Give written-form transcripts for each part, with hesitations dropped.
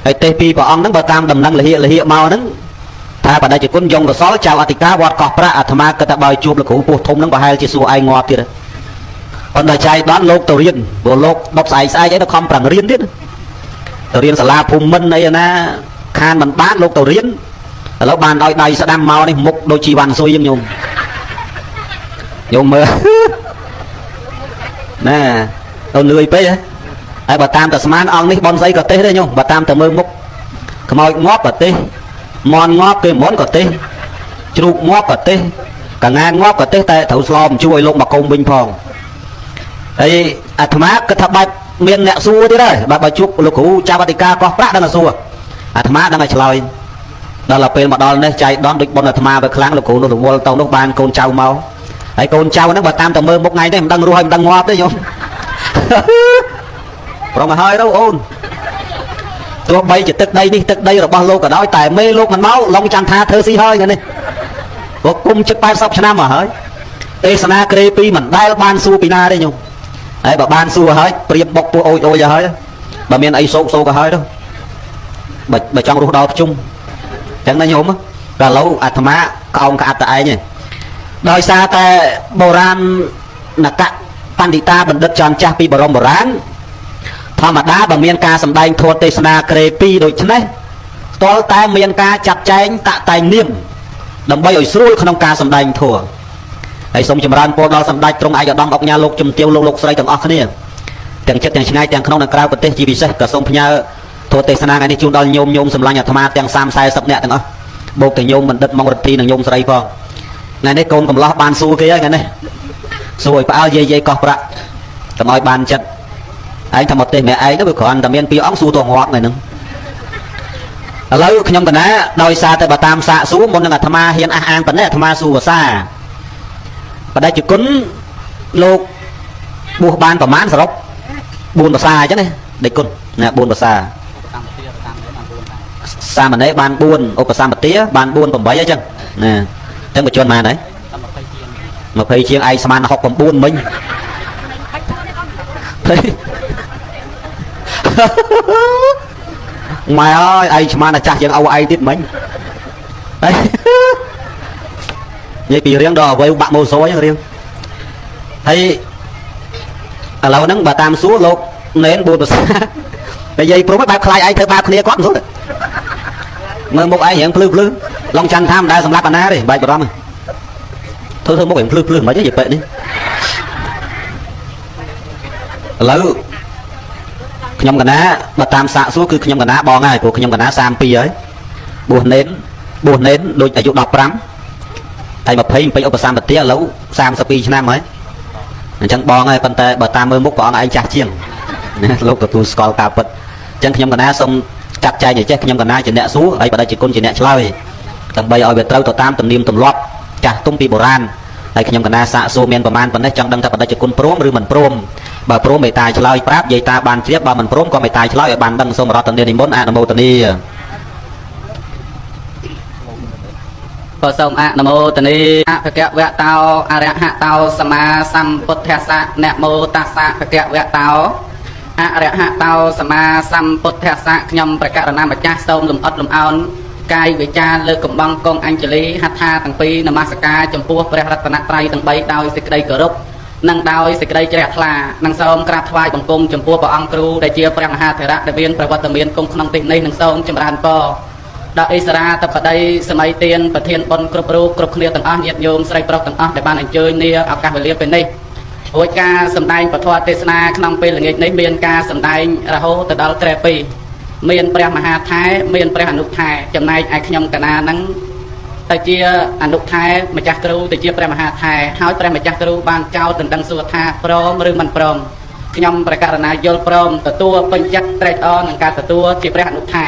ហើយទេពីព្រះអង្គហ្នឹងបើតាមដំណឹងលហិមកហ្នឹងថាបដិជគុណយងកសលចៅអធិការវត្តកោះប្រាក់អាត្មាគិតថាបើជួបលោកគ្រូពោះធំហ្នឹងប្រហែលជាសួរឯងងាប់ទៀតប៉ុន្តែចៃដន្យលោកទៅរៀនព្រោះលោកដប់ស្អែកអីទៅខំប្រឹងរៀនទៀតទៅរៀនសាលាភូមិន្ទអីណាខានមិនបានលោកទៅរៀនឥឡូវបានឲ្យដៃស្ដាំមកនេះមុខដូចជីវ៉ាន់ស៊ុយញោមមើលណែទៅលឿយពេកហើយបើតាមតែស្មានអង្គនេះបនស្អីក៏ទេសដែរញោមបើតាមតែមើលមុខខ្មោចងាប់ក៏ទេមន់ងាប់គេមន់ក៏ទេជ្រូកងាប់ក៏ទេកងាងាប់ក៏ទេតែត្រូវស្លមជួយលោកមកកុំវិញផងហើយអាត្មាគិតថាបាច់មានអ្នកសួរទៀតហើយបើជួបលោកគ្រូចាប់អធិការកោះប្រាក់ដឹងតែសួរអាត្មាដឹងតែឆ្លើយដល់ពេលមកដល់នេះចៃដន្យដូចប៉ុនអាត្មាទៅខ្លាំងលោកគ្រូនោះរវល់ទៅនោះបានកូនចៅមកហើយកូនចៅហ្នឹងបើតាមតែមើលមុខថ្ងៃនេះមិនដឹងរស់ហើយមិនដឹងងាប់ទេញោមប្រងឲ្យហើយទៅអូនទោះបីជាទឹកដីនេះទឹកដីរបស់លោកក៏ដោយតែមេលោកមិនមកឡងចន្ទថាធ្វើស៊ីហើយនេះព្រោះគុំជិត80ឆ្នាំមកហើយទេសនាក្រេពីមិនដែលបានសួរពីណាទេញោមហើយបើបានសួរហើយព្រៀបបុកពោះអូចអូចទៅហើយបើមានអីសោកក៏ហើយទៅបើចង់រស់ដល់ភ្ជុំចឹងណាញោមដល់ឥឡូវអាត្មាកោងក្អាត់តែឯងដោយសារតែបុរាណនកៈបណ្ឌិតាបណ្ឌិតចាន់ចាស់ពីបរមបុរាណធម្មតាបើមានការសម្ដែងធម៌ទេសនាក្រេ2ដូចនេះផ្ទាល់តែមានការចាត់ចែងតាក់តែងនាមដើម្បីឲ្យស្រួលក្នុងការសម្ដែងធម៌ហើយសូមចម្រើនពរដល់សម្ដេចទ្រង់ឯកឧត្តមអុកញ៉ាលោកជំទាវលោកស្រីទាំងអស់គ្នាទាំងចិត្តទាំងឆ្ងាយទាំងក្នុងនិងក្រៅប្រទេសជាពិសេសក៏សូមផ្ញើធម៌ទេសនាថ្ងៃនេះជូនដល់ញោមសម្លាញ់អាត្មាទាំង30-40នាក់ទាំងអស់បូកទាំងញោមបណ្ឌិតមករដ្ឋីនិងញោមស្រីផងថ្ងៃនេះកូនកំឡោះបានសួរគេហើយថ្ងៃនេះសួរឲ្យផ្អើលយាយកោះប្រាក់កុំឲ្យបានចិត្តឯងថាមកទេម្នាក់ឯងទៅវាគ្រាន់តែមានពីរអង្គសួរតងាប់ថ្ងៃហ្នឹងឥឡូវខ្ញុំកណាដោយសារតែបើតាមសាកសួរមុននឹងអាត្មាហ៊ានអះអាងប៉ុណ្ណេះអាត្មាសួរភាសាបដិជគុណលោកបួសបានប្រមាណសរុប4ភាសាអញ្ចឹងណាដេចគុណណា4ភាសាសាមណេរបាន4ឧបសម្បទាបាន4 8អញ្ចឹងណាចឹងបញ្ជនបានហើយ20ជាងឯងស្មាន69មិញម៉ែអើយឯងស្មានតែចាស់ជាងឪឯងទៀតមិញហើយនិយាយពីរៀងដល់អ្វីបាក់ម៉ូសូហ្នឹងរៀងហើយឥឡូវហ្នឹងបើតាមសួរលោកណេន4ភាសាតែនិយាយព្រមបែបខ្លាចឯងធ្វើបាបគ្នាគាត់មិនស្រួលមើលមុខឯងរៀងភ្លឺឡងច័ន្ទថាមិនដែលសម្រាប់អាណាទេបែបបារម្ភធ្វើមុខរៀងភ្លឺមិនអីនិយាយពេកនេះឥឡូវខ្ញុំកណាបើតាមសាកសួរគឺខ្ញុំកណាបងហើយព្រោះខ្ញុំកណា32ហើយបួសណេនដូចអាយុ15ហើយ20ឧបសម្បទាឥឡូវ32ឆ្នាំហើយអញ្ចឹងបងហើយប៉ុន្តែបើតាមមើលមុខព្រះអង្គឯងចាស់ជាងលោកទទួលស្គាល់ការពិតអញ្ចឹងខ្ញុំកណាសូមចាត់ចែងឲ្យចេះខ្ញុំកណាជាអ្នកសួរហើយបដិជគុណជាអ្នកឆ្លើយដើម្បីឲ្យវាត្រូវទៅតាមទំនៀមទម្លាប់ចាស់ទុំពីបុរាណហើយខ្ញុំកណាសាកសួរមានប្រមាណប៉ុណ្ណេះចង់ដឹងថាបដិជគុណព្រមឬមិនព្រមបើព្រមមេត្តាឆ្លើយប្រាប់យាយតាបានជ្រាបបើមិនព្រមក៏មេត្តាឆ្លើយឲ្យបានដឹងសូមរតនានិមន្តអនុមោទនាក៏សូមអនុមោទនាភគវៈតោអរហតោសម្មាសម្ពុទ្ធស្សៈនមោតស្សៈភគវៈតោអរហតោសម្មាសម្ពុទ្ធស្សៈខ្ញុំព្រះករុណាម្ចាស់សូមលំអត់លំអោនកាយវិចារលើកកំបងកងអញ្ជលីហដ្ឋាទាំងពីរនមស្ការចំពោះព្រះរតនត្រ័យទាំង3ដោយសេចក្តីគោរពនិងដោយសេចក្តីជ្រះថ្លានិងសូមក្រាបថ្វាយបង្គំចំពោះព្រះអង្គគ្រូដែលជាព្រះមហាថេរៈដែលមានប្រវត្តិមានគង់ក្នុងទីនេះនិងសូមចម្រើនពរដល់អិសរាតបតីសម័យទានប្រធានបុណ្យគ្រប់រូបគ្រប់គ្នាទាំងអស់ញាតិញោមស្រីប្រុសទាំងអស់ដែលបានអញ្ជើញនាឱកាសវេលាពេលនេះរួចការសម្ដែងពធទេសនាក្នុងពេលល្ងាចនេះមានការសម្ដែងរហូតទៅដល់ក្រែ2មានព្រះមហាថែមានព្រះអនុថែចំណែកឯខ្ញុំកណាហ្នឹងតែជាអនុថែម្ចាស់គ្រូទៅជាព្រះមហាថែហើយព្រះម្ចាស់គ្រូបានចោទដណ្ដឹងសួរថាព្រមឬមិនព្រមខ្ញុំប្រកាសណាយល់ព្រមទទួលពេញចិត្តត្រេកអរនឹងការទទួលជាព្រះអនុថែ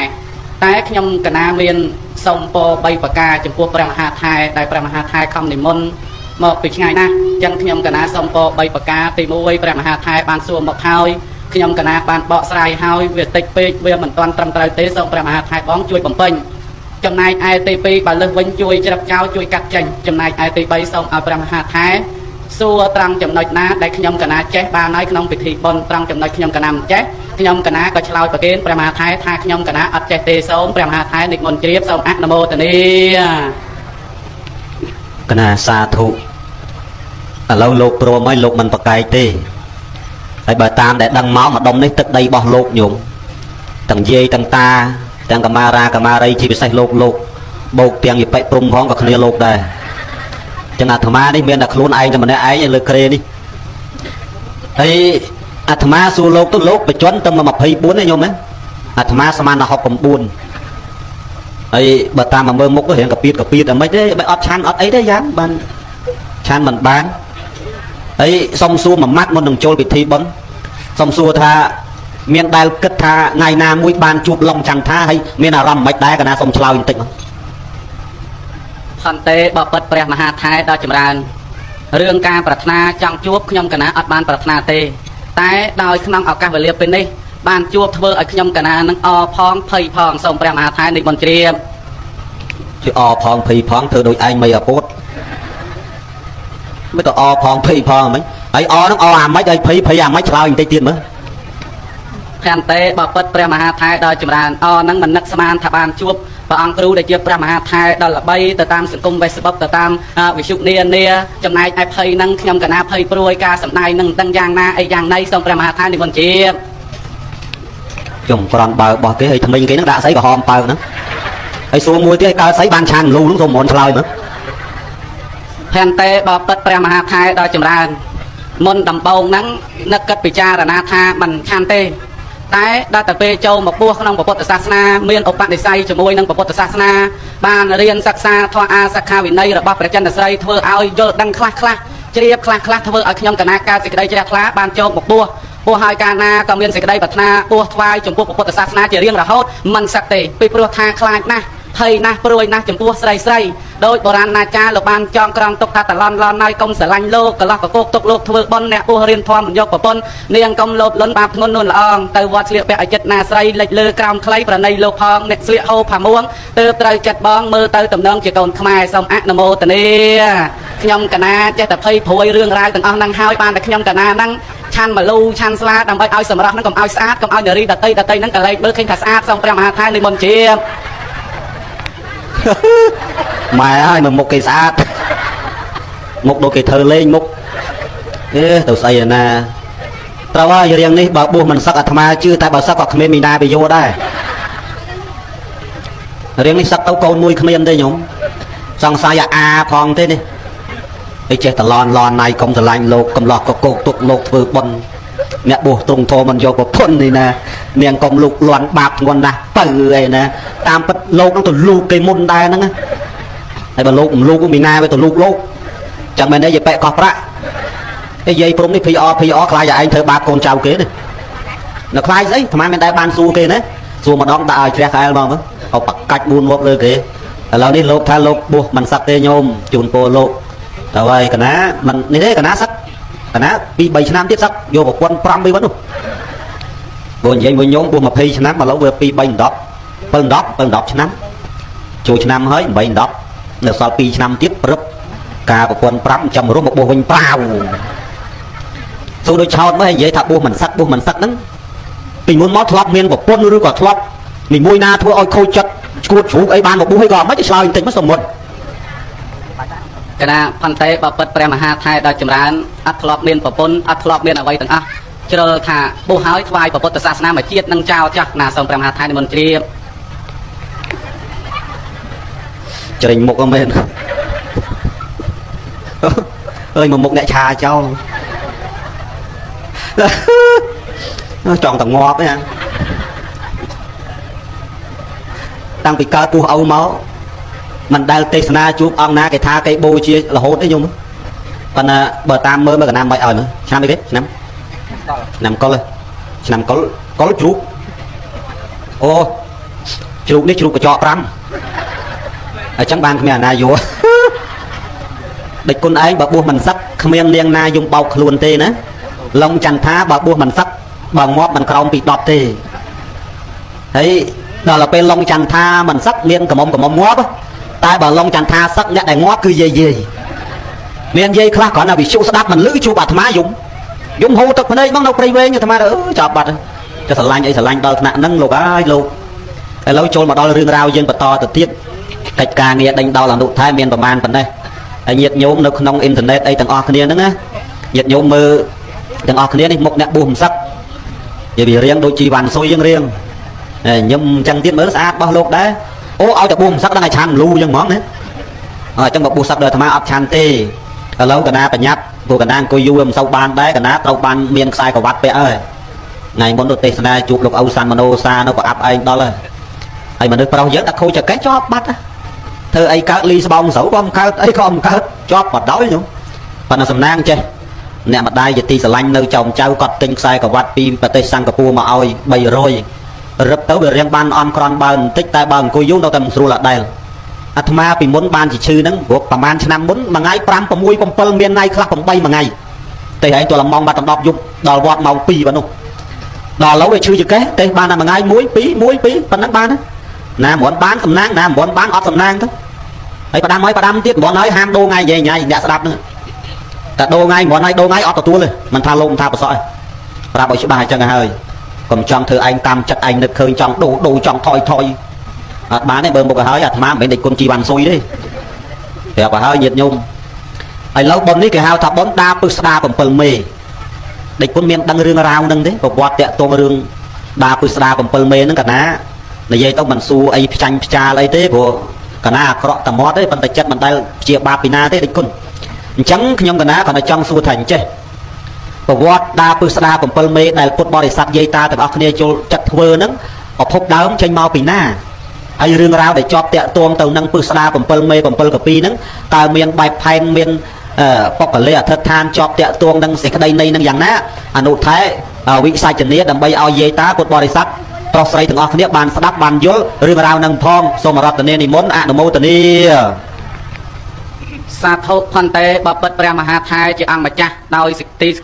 តែខ្ញុំកណាមានសូមពរ3ប្រការចំពោះព្រះមហាថែដែលព្រះមហាថែខំនិមន្តមកពីឆ្ងាយណាស់អញ្ចឹងខ្ញុំកណាសូមពរ3ប្រការទី1ព្រះមហាថែបានសួរមកហើយខ្ញុំកណាបានបកស្រាយហើយវាតិចពេកវាមិនទាន់ត្រឹមត្រូវទេសូមព្រះមហាថែបងជួយបំពេញចំណែកឯទី2បើលើសវិញជួយច្រាប់ចោលជួយកាត់ចេញចំណែកឯទី3សូមឲ្យព្រះមហាថែសួរត្រង់ចំណុចណាដែលខ្ញុំកណាចេះបានហើយក្នុងពិធីបុណ្យត្រង់ចំណុចខ្ញុំកណាមិនចេះ ខ្ញុំកណាក៏ឆ្លើយប្រគេនព្រះមហាថៃថាខ្ញុំកណាអត់ចេះទេសូមព្រះមហាថៃនិមន្តជ្រាបសូមអនុមោទនាកណាសាធុឥឡូវលោកព្រមហើយលោកមិនប្រកែកទេហើយបើតាមដែលដឹងមកម្ដុំនេះទឹកដីរបស់លោកញោមទាំងយាយទាំងតាទាំងកម្មារាកម្មារីជាពិសេសលោកបោកទាំងយបិព្រំផងក៏គ្នាលោកដែរចឹងអាត្មានេះមានតែខ្លួនឯងតែម្នាក់ឯងលើក្រេនេះហើយអាត្មាសួរលោកទៅលោកបញ្ជនទៅមក24ទេញោមណាអាត្មាស្មានដល់69ហើយបើតាមមកមើលមុខទៅរៀងកាពីតអីមិនទេបើអត់ឆាន់អត់អីទេយ៉ាងបានឆាន់មិនបានហើយសុំសួរមួយម៉ាត់មុននឹងចូលពិធីបុណ្យសុំសួរថាមានដែលគិតថាថ្ងៃណាមួយបានជួបឡុងចន្ទថាហើយមានអារម្មណ៍មិនដែរកណាសុំឆ្លើយបន្តិចមកខន្តីបបិទ្ធព្រះមហាថៃដល់ចម្រើនរឿងការប្រាថ្នាចង់ជួបខ្ញុំកណាអត់បានប្រាថ្នាទេតែដោយក្នុងឱកាសវេលាពេលនេះបានជួបធ្វើឲ្យខ្ញុំកណានឹងអផងភ័យផងសូមព្រះមហាថៃនិមន្តជ្រាបជួយអផងភ័យផងធ្វើដូចឯងមិនអពុតមិនទៅអផងភ័យផងហ្មងហើយអនឹងអអាម៉េចហើយភ័យអាម៉េចឆ្លើយបន្តិចទៀតមើលខន្តីបបិទ្ធព្រះមហាថៃដល់ចម្រើនអនឹងមិននឹកស្មានថាបានជួបព្រះអង្គគ្រូដែលជាព្រះមហាថៃដល់ល្បីទៅតាមសង្គម Facebook ទៅតាមវិទ្យុនាចំណែកឯភ័យនឹងខ្ញុំកណាភ័យព្រួយការសម្ដែងនឹងដឹងយ៉ាងណាអីយ៉ាងណីសូមព្រះមហាថៃនិមន្តជ្រាបខ្ញុំក្រំបើរបស់គេឲ្យថ្មិញគេនឹងដាក់ស្អីក៏ហមបើហ្នឹងហើយសួរមួយទៀតឲ្យកើតស្អីបានឆានលូហ្នឹងសូមមិនឆ្លើយមើលខន្តីបបិទ្ធព្រះមហាថៃដល់ចម្រើនមុនដំបូងហ្នឹងនឹកគិតពិចារណាថាមិនឆានទេតែដល់តែពេលចូលមកពោះក្នុងពុទ្ធសាសនាមានឧបនិស្ស័យជាមួយនឹងពុទ្ធសាសនាបានរៀនសិក្សាធម៌អាសិក្ខាវិន័យរបស់ព្រះចិនស្រីធ្វើឲ្យយល់ដឹងខ្លះជ្រាបខ្លះធ្វើឲ្យខ្ញុំកណាកើតសេចក្តីជ្រះថ្លាបានចូលមកពោះហើយកាលណាក៏មានសេចក្តីប្រាថ្នាពោះថ្វាយចំពោះពុទ្ធសាសនាជារៀងរហូតមិនសឹកទេពីព្រោះថាខ្លាចណាស់ភ័យណាស់ព្រួយណាស់ចំពោះស្រីដោយបុរាណអាចារ្យលោកបានចងក្រងទុកថាតឡន់ហើយកុំស្រឡាញ់លោកកន្លោះកកទុកលោកធ្វើបុណ្យអ្នកពោះរៀនធម៌មិនយកប្រពន្ធនាងកុំលោភលន់បាបធ្ងន់នួនល្អងទៅវត្តស្លៀកពាក់ឲ្យចិត្តណាស្រីលិចលើក្រោមខ្លីប្រណីលោកផងអ្នកស្លៀកហូបផាមួងទើបត្រូវចិត្តបងមើលទៅតំណងជាកូនខ្មែរសូមអនុមោទនាខ្ញុំកណាចេះតែភ័យព្រួយរឿងរ៉ាវទាំងអស់ហ្នឹងហើយបានតែខ្ញុំកណាហ្នឹងឆាន់មលូឆាន់ស្លាដើម្បីឲ្យសម្រស់ហ្នឹងកុំឲ្យស្អាតកុំឲ្យនារីដតីហ្នឹងកលែងមើលឃើញថាស្អាតសូមព្រះមហាថៃនិមន្តជ្រាបម៉ែហើយមកមុខគេស្អាតមុខដូចគេធ្វើលេងមុខទៅស្អីណាត្រូវហើយរឿងនេះបើបួសមិនសឹកអាត្មាជឿតែបើសឹកក៏គ្មានមីណាបយោដែររឿងនេះសឹកទៅកូនមួយគ្មានទេញោមសង្ស័យអាផងទេនេះអីចេះតឡនណៃកុំស្រឡាញ់លោកកំឡោះក៏គោកទុកលោកធ្វើបុណ្យអ្នកបួសទ្រង់ធម៌មិនយកប្រពន្ធនេះណានាងកុំលុកលន់បាបធ្ងន់ណាស់ទៅអីណាតាមពិតលោកនឹងទៅលូកគេមុនដែរហ្នឹងហើយបើលោកមិនលូកមីណាវាទៅលូកលោកចាំមែនទេយាយប៉ែកកោះប្រាក់ឯយាយព្រំនេះភីអខ្លាចឯងធ្វើបាបកូនចៅគេណានៅខ្លាចស្អីអាត្មាមានតែបានសួរគេណាសួរម្ដងដាក់ឲ្យជ្រះក្អែលមកមើលឲ្យបកាច់4មកលើគេឥឡូវនេះលោកថាលោកបួសមិនសឹកទេញោមជូនពរលោកទៅហើយកណាមិននេះទេកណាសឹកកណា2 3ឆ្នាំទៀតសឹកយកប្រពន្ធ5វិញនោះបើនិយាយមួយញោមបួស20ឆ្នាំឥឡូវវា2 3 10 7 10ឆ្នាំចូលឆ្នាំហើយ8 10នៅសល់2ឆ្នាំទៀតព្រឹបការប្រពន្ធ5ចាំរស់មកបួសវិញប្រាវសួរដូចឆោតមើលនិយាយថាបួសមិនសឹកហ្នឹងពីមុនមកធ្លាប់មានប្រពន្ធឬក៏ធ្លាប់នីមួយណាធ្វើឲ្យខូចចិត្តឈួតជ្រូកអីបានមកបួសអីក៏មិនឆ្លើយបន្តិចមកសមុទ្រកណាផន្តែបបិទ្ធព្រះមហាថៃដល់ចម្រើនអត់ធ្លាប់មានប្រពន្ធអត់ធ្លាប់មានអ្វីទាំងអស់ជ្រើថាបួសហើយថ្វាយពុទ្ធសាសនាមួយជាតិនឹងចោលចាស់ណាសូមព្រះមហាថៃនិមន្តជ្រាបច្រេញមុខអមែនអើយមកមុខអ្នកឆាចោលចង់តងាប់ទេតាំងពីកើតពោះឪមកមិនដែលទេសនាជួបអង្គណាគេថាគេបូជារហូតទេញោមប៉ុន្តែបើតាមមើលកណាមិនឲ្យមើលឆ្នាំអីទេឆ្នាំកុលឆ្នាំកុលជ្រូកអូជ្រូកនេះជ្រូកកញ្ចក់5អញ្ចឹងបានគ្មានអាណាយោដូចគុណឯងបើបួសមិនសឹកគ្មាននាងណាយំបោកខ្លួនទេណាឡុងចន្ទថាបើបួសមិនសឹកបើងាប់មិនក្រោមពី10ទេហើយដល់ទៅពេលឡុងចន្ទថាមិនសឹកមានកំមុំងាប់តែបើឡុងចន្ទថាសឹកអ្នកដែលងាប់គឺយាយមានយាយខ្លះគ្រាន់តែវិសុស្ដាប់មិនលឺជួបអាត្មាយំហូរទឹកភ្នែកមកនៅព្រៃវែងអាត្មាចាប់បាត់ cho sờ lạnh đo nặng nâng lục ai lục cái lâu trôi mà đo rương rau dương bật to từ tiếp cách ca nghe đánh đo là nụ thái miềnประมาณ phần đây nhiệt nhôm nó không internet đây tầng o kia nữa á nhiệt nhôm mơ tầng o kia này một nẹt bùm sắc vậy vì riêng đôi chi bàn xôi riêng nhôm chân tiết mới sát bao lục đấy ô ao chặt bùm sắc đang ngày chăn lu dân món đấy trong một bùm sắc đời tham áp chăn tê lâu cả na phải nhát của cả na coi du sau ban đấy cả na tàu ban miền sai của vắt pe ơi ngày muốn đột tê na chụp lục âu san mano sa nó có áp anh đó là ai mà được bao giờ đã khôi cho cái chóp bắt thơ ai cá ly bông sấu bông cá ấy không cá chóp mặt đói nữa phần là sầm nang chơi nè mặt đai giờ ti sờ lanh nơi chồng trao cọt tinh sai của vắt pi và tây sang của pu mà oi bay rồi rập tới về riêng ban on con ban tích tai ban coi du đâu tầm sưu là đây ma bị muốn ban chỉ chư nắng buộcประมาณ năm muốn mà ngay pram của mui pom miền này khác pom bay mà ngay tây ấy tôi làm mong ba tầm đọc dục đòi vọt màu pi vào nung đòi lâu để chư cái tây ban là mà ngay muối pí phần nắng ban nè muốn bán sầm nang nè muốn bán ọt sầm nang thôi ấy bà đam tiếc muốn nói ham đô ngay về nhảy nhẹ đạp nữa ta đô ngay muốn nói đô ngay ọt tua lên mình tha lông tha bờ sỏi ra bồi chữ bài cho ngày hơi còn trong thưa anh tam chất anh được khơi trong đồ trong thôi bán này bơm một cái hơi má mấy địch con chi bàn xui đi thì bà hơi nhiệt nhung ấy lâu bồn đi cái hao thập bón đa pư sa còn phần mề địch con miền đăng rương rau nâng đấy và quạt tẹt tôm rương đa pư sa còn phần mề nâng cả ná là dây tao mình xu ấy chanh cha lấy thế của cả ná cọ tầm mót đấy phần tài chất mình tay chia ba pina thế địch con trắng nhung cả ná còn ở trong xu thành chơi và quạt đa pư sa còn phần mề này cột bò để sạt dây ta từ bắc kia cho chặt vơ nâng ở phúc đá tranh mau pina ai rương rau để cho tẹt tuông tàu nâng pư sa còn pơ cà pi nâng ta miền bài phèn miền bọc ở lệ thật than cho tẹt tuông nâng sẽ cái đây này nâng dạng ná nụ thái vị sai chân nía đầm bay ao dây tá cột bò để sắt to xây từng ở kia bàn đắp bàn dối rương rau nâng phong xong mà rót nên muốn ăn mô tần đi sa thô phân tế bập bật pre maha thai chỉ ăn mà cha đôi ti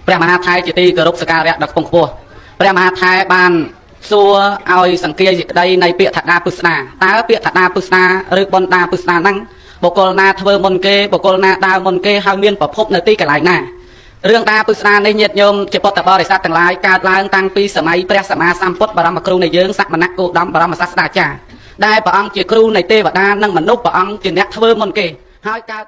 pre maha thai chỉ ti cờ rục scar đặc phong cua pre maha thai ban xua ao sẵn kia đây này bịa thật đa pusna ta bịa thật đa pusna rực bon đa pusna năng bộ cô na thơ môn kê bộ cô na đa môn kê hai miên bập hộp nơi ti cả lại nè riêng đa pusna này nhiệt nhôm chỉ bọt tập bò để sát tầng lái cao lang tăng pi sớm ấy pre sớm sam phốt bà làm kêu này dương sắc mà nát cô đâm bà làm sát đa cha đây bà ông chỉ kêu này tê và đa năng mà núp bà ông chỉ nét thơ môn kê hai cao